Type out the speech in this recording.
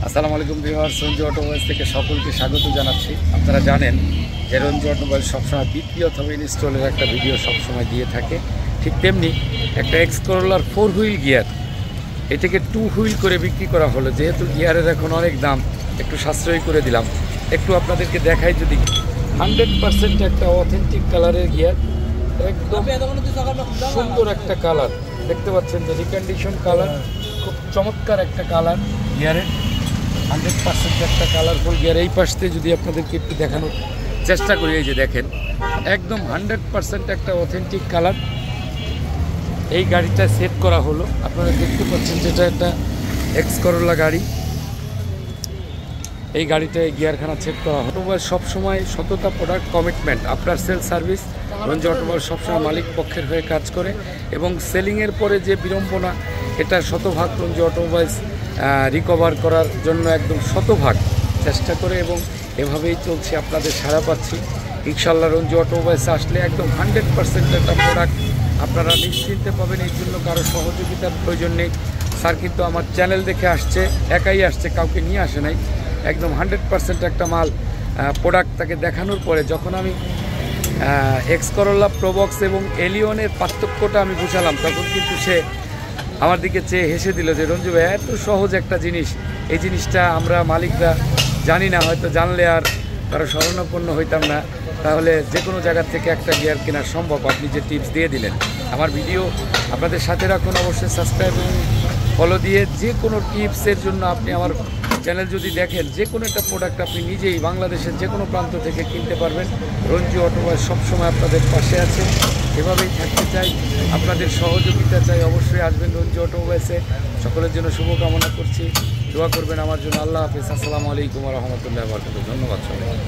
আসসালামু আলাইকুম viewers, Ranju automobiles থেকে সকলকে স্বাগত জানাচ্ছি। আপনারা জানেন যে রঞ্জু অটোমোবাইলস সবসময় বিক্রি অথবা ইনস্টলের একটা ভিডিও সবসময় দিয়ে থাকে। ঠিক তেমনি একটা এক্স করোলার 4 হুইল গিয়ার, এটাকে 2 হুইল করে বিক্রি করা হলো। যেহেতু গিয়ারের এখন অনেক দাম, একটু সাশ্রয়ী করে দিলাম। একটু আপনাদেরকে দেখাই, যদি 100% একটা অথেন্টিক কালারের গিয়ার, একদম সুন্দর একটা কালার দেখতে পাচ্ছেন, যে রিকন্ডিশন কালার, খুব চমৎকার একটা কালার গিয়ারের। 100% একটা কালারফুল গিয়ার। এই পাশ থেকে যদি আপনাদেরকে একটু দেখানোর চেষ্টা করি, এই যে দেখেন, একদম 100% একটা অথেন্টিক কালার এই গাড়িটা সেট করা হলো। আপনারা দেখতে পাচ্ছেন যেটা একটা এক্স করোলা গাড়ি। এই গাড়িটায় গিয়ারখানা সেট করা হলো। অটোমোবাইল সবসময় সততা, product, commitment, after sale service, Ranju automobile সবসময় মালিক পক্ষের হয়ে কাজ করে এবং সেলিংয়ের পরে যে বিড়ম্বনা, এটা শতভাগ রঞ্জু অটোমোবাইলস রিকভার করার জন্য একদম শতভাগ চেষ্টা করে এবং এভাবেই চলছে। আপনাদের সাড়া পাচ্ছি ইনশাল্লাহ। রঞ্জু অটোমোবাইলস আসলে একদম 100% একটা প্রোডাক্ট আপনারা নিশ্চিন্তে পাবেন। এই জন্য কারো সহযোগিতার প্রয়োজন নেই। স্যার কিন্তু আমার চ্যানেল দেখে আসছে, একাই আসছে, কাউকে নিয়ে আসে নাই। একদম 100% একটা মাল প্রোডাক্ট তাকে দেখানোর পরে যখন আমি এক্স করোলা, প্রোবক্স এবং এলিয়নের পার্থক্যটা আমি বুঝালাম, তখন কিন্তু সে আমার দিকে চেয়ে হেসে দিল যে রঞ্জু ভাই, এত সহজ একটা জিনিস, এই জিনিসটা আমরা মালিকরা জানি না, হয়তো জানলে আর কারো শরণাপন্ন হইতাম না, তাহলে যে কোনো জায়গার থেকে একটা গিয়ার কেনা সম্ভব। আপনি যে টিপস দিয়ে দিলেন, আমার ভিডিও আপনাদের সাথে রাখুন, অবশ্যই সাবস্ক্রাইব এবং ফলো দিয়ে যে কোনো টিপসের জন্য আপনি আমার চ্যানেল যদি দেখেন, যে কোনো একটা প্রোডাক্ট আপনি নিজেই বাংলাদেশের যে কোনো প্রান্ত থেকে কিনতে পারবেন। রঞ্জু অটোমোবাইল সবসময় আপনাদের পাশে আছে, এভাবেই থাকতে চাই, আপনাদের সহযোগিতা চাই। অবশ্যই আসবেন রঞ্জু অটোমোবাইলসে। সকলের জন্য শুভকামনা করছি, দোয়া করবেন আমার জন্য। আল্লাহ হাফেজ। আসসালামু আলাইকুম ওয়া রাহমাতুল্লাহি ওয়া বারাকাতুহু। ধন্যবাদ সবাই।